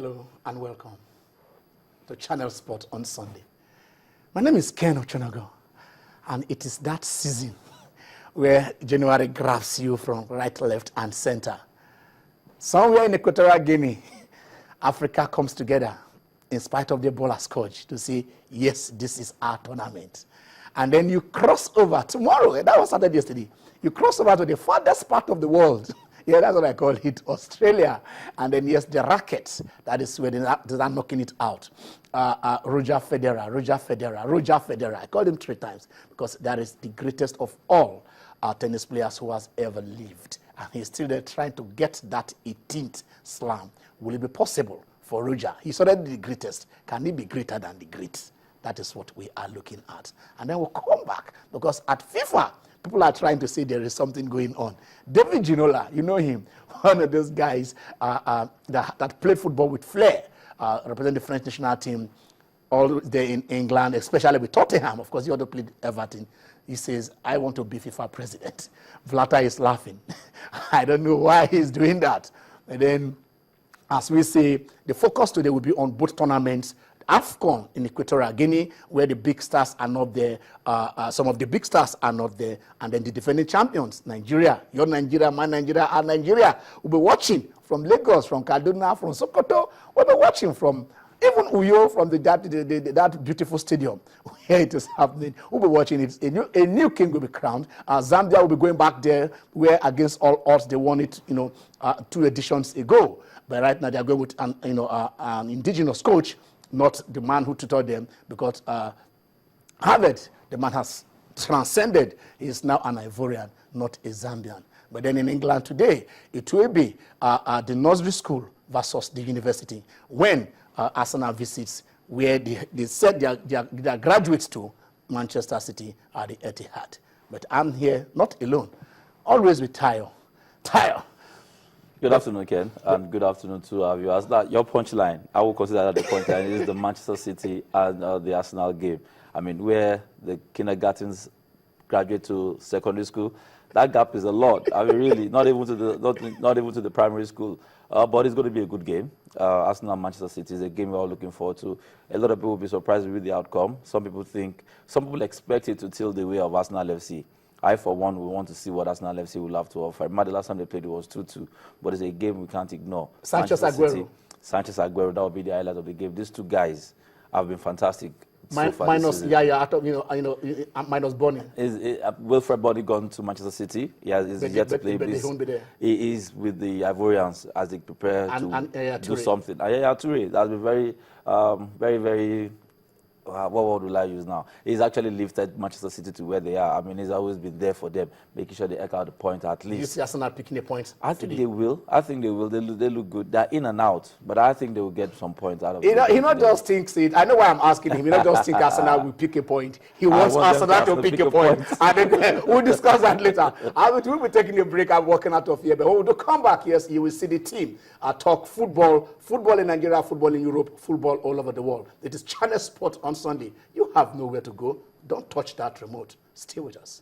Hello and welcome to Channel Sport on Sunday. My name is Ken Ochonogo, and it is that season where January grabs you from right, left, and center. Somewhere in Equatorial Guinea, Africa comes together in spite of the Ebola scourge to say, yes, this is our tournament. And then you cross over tomorrow, and that was started yesterday, you cross over to the farthest part of the world. Yeah, that's what I call it, Australia. And then, yes, the rackets, that is where they are knocking it out. Roger Federer. I called him 3 times because that is the greatest of all tennis players who has ever lived. And he's still there trying to get that 18th slam. Will it be possible for Roger? He's already the greatest. Can he be greater than the greats? That is what we are looking at. And then we'll come back because at FIFA, people are trying to say there is something going on. David Ginola, you know him, one of those guys that played football with flair, representing the French national team all there in England, especially with Tottenham. Of course, he also played Everton. He says, I want to be FIFA president. Vlata is laughing. I don't know why he's doing that. And then, as we say, the focus today will be on both tournaments. AFCON in Equatorial Guinea, where the big stars are not there, some of the big stars are not there, and then the defending champions, Nigeria, your Nigeria, my Nigeria, our Nigeria, will be watching from Lagos, from Kaduna, from Sokoto, we'll be watching from even Uyo, from that beautiful stadium where it is happening. We'll be watching it. A new king will be crowned. Zambia will be going back there, where against all odds they won it, 2 editions ago. But right now they are going with an indigenous coach, not the man who tutored them, because Harvard, the man has transcended. He is now an Ivorian, not a Zambian. But then in England today, it will be the nursery school versus the university when Arsenal visits, where they send their graduates to Manchester City at the Etihad. But I'm here, not alone, always with Tayo. Tayo. Good afternoon, Ken, and good afternoon to our viewers. That your punchline, I will consider that the punchline is the Manchester City and the Arsenal game. I mean, where the kindergartens graduate to secondary school, that gap is a lot. I mean, really, not even to the primary school. But it's going to be a good game. Arsenal and Manchester City is a game we're all looking forward to. A lot of people will be surprised with the outcome. Some people expect it to tilt the way of Arsenal FC. I, for one, will want to see what Arsenal FC will have to offer. The last time they played, it was 2-2, but it's a game we can't ignore. Sanchez Aguero, that will be the highlight of the game. These 2 guys have been fantastic. Minus Yaya, minus Bonny. Wilfred Bonny gone to Manchester City. He is yet to play. But he won't be there. He is with the Ivorians as they prepare to do something. Yaya Toure, that's been very, very. What word will I use now? He's actually lifted Manchester City to where they are. I mean, he's always been there for them, making sure they eke out the point at least. You see Arsenal picking the points? I think they will. They look good. They're in and out, but I think they will get some points out of it. He not just thinks it. I know why I'm asking him. He not just think Arsenal will pick a point. He wants Arsenal to pick a point. And then we'll discuss that later. We'll be taking a break. I'm walking out of here. But when we come back, yes, you will see the team talk football in Nigeria, football in Europe, football all over the world. It is Channel Sport on Sunday. You have nowhere to go. Don't touch that remote. Stay with us.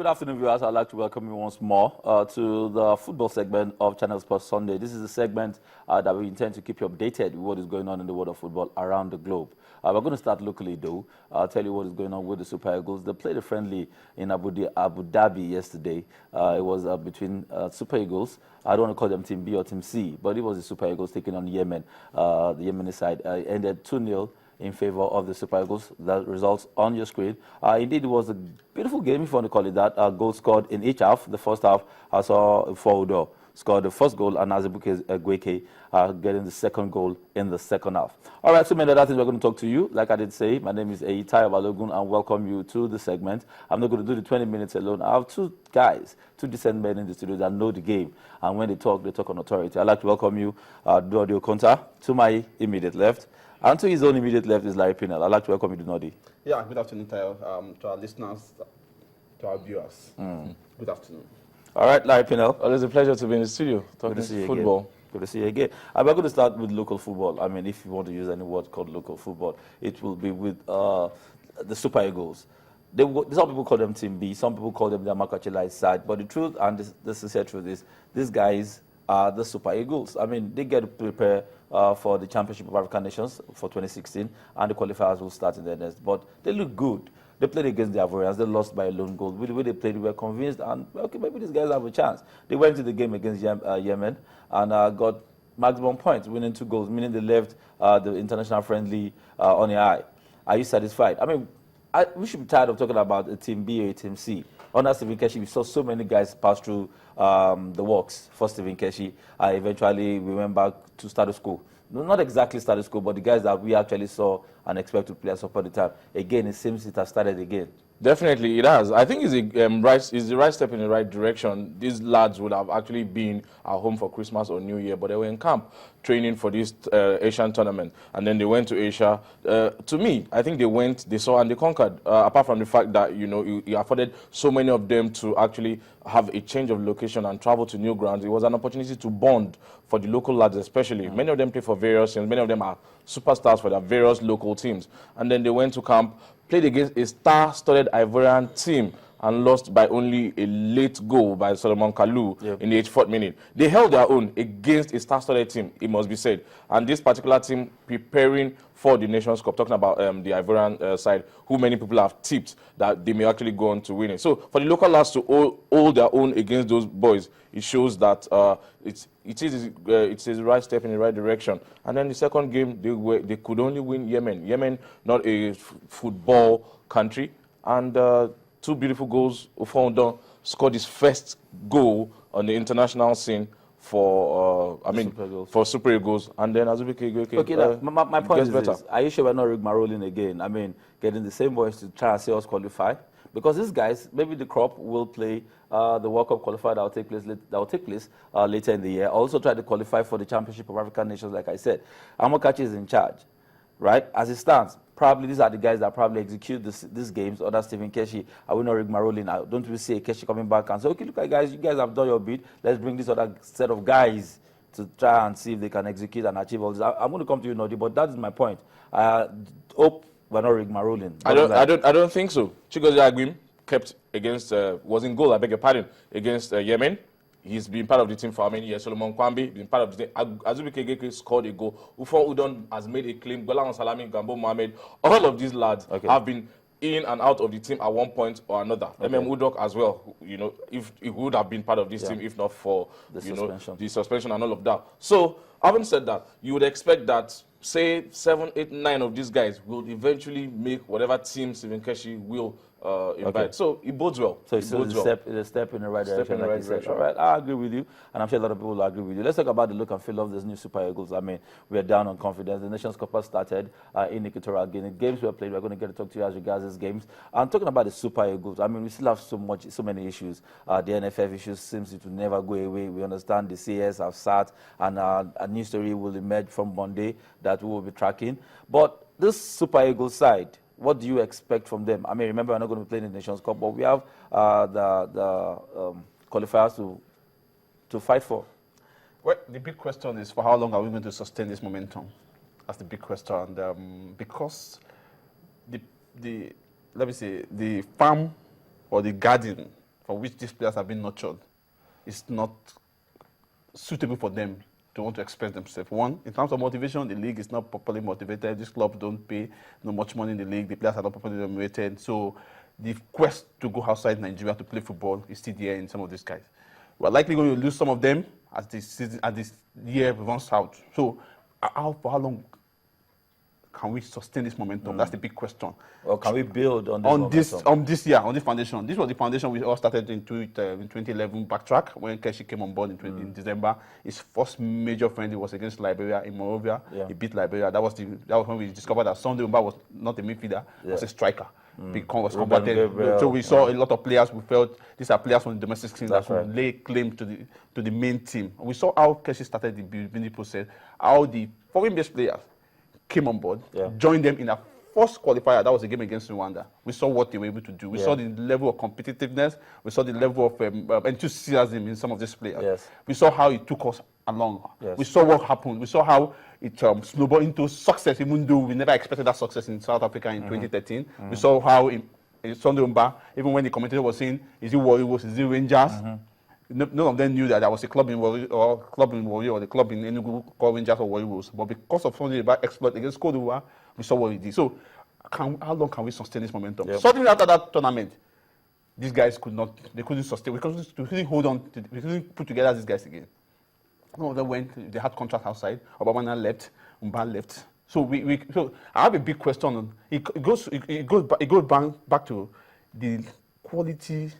Good afternoon, viewers. I'd like to welcome you once more to the football segment of Channel Sports Sunday. This is a segment that we intend to keep you updated with what is going on in the world of football around the globe. We're going to start locally, though. I'll tell you what is going on with the Super Eagles. They played a friendly in Abu Dhabi yesterday. It was between Super Eagles. I don't want to call them Team B or Team C, but it was the Super Eagles taking on Yemen. The Yemeni side ended 2-0 in favor of the Super Eagles. That results on your screen. Indeed, it was a beautiful game, if you want to call it that. Goal scored in each half. The first half, I saw Foudo scored the first goal, and Azubuike Egueke getting the second goal in the second half. All right, so many other things we're going to talk to you. Like I did say, my name is Eitai Balogun, and welcome you to the segment. I'm not going to do the 20 minutes alone. I have two guys, two decent men in the studio that know the game, and when they talk on authority. I'd like to welcome you, Duodio Konta, to my immediate left. And to his own immediate left is Larry Pinel. I'd like to welcome you to Nodi. Yeah, good afternoon, Tayo, to our listeners, to our viewers. Good afternoon. All right, Larry Pinel. Always a pleasure to be in the studio talking football. Again. Good to see you again. We're going to start with local football. I mean, if you want to use any word called local football, it will be with the Super Eagles. Some people call them Team B, some people call them the Amakachilai side, but the truth and the sincere truth is these guys are the Super Eagles. I mean, they get to prepare for the Championship of African Nations for 2016, and the qualifiers will start in the next. But they look good. They played against the Ivorians. They lost by a lone goal. With the way they played, we were convinced, and okay, maybe these guys have a chance. They went to the game against Yemen and got maximum points, winning 2 goals, meaning they left the international friendly on the eye. Are you satisfied? I mean, we should be tired of talking about a Team B or a Team C. Under Stephen Keshi, we saw so many guys pass through the works for Stephen Keshi. Eventually, we went back to status quo. Not exactly status quo, but the guys that we actually saw and expect to play at support the time. Again, it seems it has started again. Definitely, it has. I think it's the right step in the right direction. These lads would have actually been at home for Christmas or New Year, but they were in camp training for this Asian tournament. And then they went to Asia. To me, I think they saw and they conquered, apart from the fact that, you know, it afforded so many of them to actually have a change of location and travel to new grounds. It was an opportunity to bond for the local lads especially. Many of them play for various teams. Many of them are superstars for their various local teams. And then they went to camp, played against a star-studded Ivorian team and lost by only a late goal by Solomon Kalou in the 84th minute. They held their own against a star-studded team, it must be said. And this particular team preparing for the Nations Cup, talking about the Ivorian side, who many people have tipped that they may actually go on to win it. So for the local lads to hold their own against those boys, it shows that it's the right step in the right direction. And then the second game, they could only win Yemen. Yemen, not a football country, and 2 beautiful goals. Ofondon scored his first goal on the international scene for Super Eagles, and then Azubuike. Okay, my point is this. Are you sure we're not rigmaroling again? I mean, getting the same boys to try and see us qualify? Because these guys, maybe the crop will play the World Cup qualifier that will take place later in the year. Also try to qualify for the Championship of African Nations, like I said. Amokachi is in charge, right? As it stands, probably these are the guys that probably execute these games. Other Stephen Keshi, I will not rigmaroling. Don't we see Keshi coming back and say, okay, look, guys, you guys have done your bit. Let's bring this other set of guys to try and see if they can execute and achieve all this. I'm going to come to you, Nodi, but that is my point. I hope we're not rigmaroling. I don't think so. Chigozie Agbim kept against, was in goal, I beg your pardon, against Yemen. He's been part of the team for how many years? Solomon Kwambi, been part of the team. Azubuike Egueke scored a goal. Ufo Udon has made a claim. Golan Salami, Gambo Mohamed, all of these lads have been in and out of the team at one point or another. Udok as well, you know, if he would have been part of this team if not for the suspension and all of that. So, having said that, you would expect that, say, 7, 8, 9 of these guys will eventually make whatever team Stephen Keshi will invite. So it bodes well. So it's a step in the right direction. All right, I agree with you, and I'm sure a lot of people will agree with you. Let's talk about the look and feel of this new Super Eagles. I mean, we are down on confidence. The Nations Cup has started in Equatorial Guinea. Games were played. We're going to get to talk to you as regards these games. I'm talking about the Super Eagles. I mean, we still have so many issues. The NFF issues seems to never go away. We understand the CS have sat, and a new story will emerge from Monday that we will be tracking. But this Super Eagles side, what do you expect from them? I mean, remember, we're not going to be playing in the Nations Cup, but we have the qualifiers to fight for. Well, the big question is, for how long are we going to sustain this momentum? That's the big question. And because let me say, the farm or the garden for which these players have been nurtured is not suitable for them to want to express themselves. One, in terms of motivation, the league is not properly motivated. These clubs don't pay no much money in the league. The players are not properly motivated. So the quest to go outside Nigeria to play football is still there in some of these guys. We're likely going to lose some of them as this year runs out. So for how long can we sustain this momentum? That's the big question. Or can we build on this on this foundation? This was the foundation we all started in 2011 backtrack when Keshi came on board in December. His first major friendly was against Liberia in Monrovia. Yeah. He beat Liberia. That was when we discovered that Sunday Umba was not a midfielder, was a striker. Was combated. So we saw a lot of players. We felt these are players from the domestic scene that could lay claim to the main team. We saw how Keshi started the building process, how the foreign-based players came on board, joined them in a first qualifier. That was a game against Rwanda. We saw what they were able to do. We saw the level of competitiveness. We saw the level of enthusiasm in some of these players. Yes. We saw how it took us along. Yes. We saw what happened. We saw how it snowballed into success, even though we never expected that success in South Africa in 2013. We saw how in Sunday Umba, even when the commentator was saying, is it Warriors, is it Rangers? None of them knew that there was a club in Warriors or the club in Enugu called Rangers or Warriors. But because of Sunday Umba exploit against Cote d'Ivoire, we saw what he did. So how long can we sustain this momentum? Yep. Suddenly after that tournament, these guys couldn't sustain. We couldn't hold on. We couldn't put together these guys again. Some of them went. They had contracts outside. Obama left. Umba left. So so I have a big question. On it goes back to the quality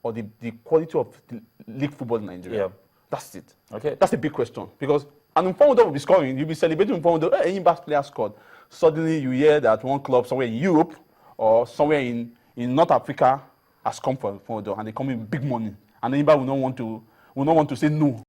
or the quality of the league football in Nigeria. Yeah. That's it. Okay. That's a big question because an Mfawundo will be scoring. You'll be celebrating Mfawundo. Any best player scored. Suddenly you hear that one club somewhere in Europe or somewhere in North Africa has come for Mfawundo and they come in big money. And anybody will not want to say no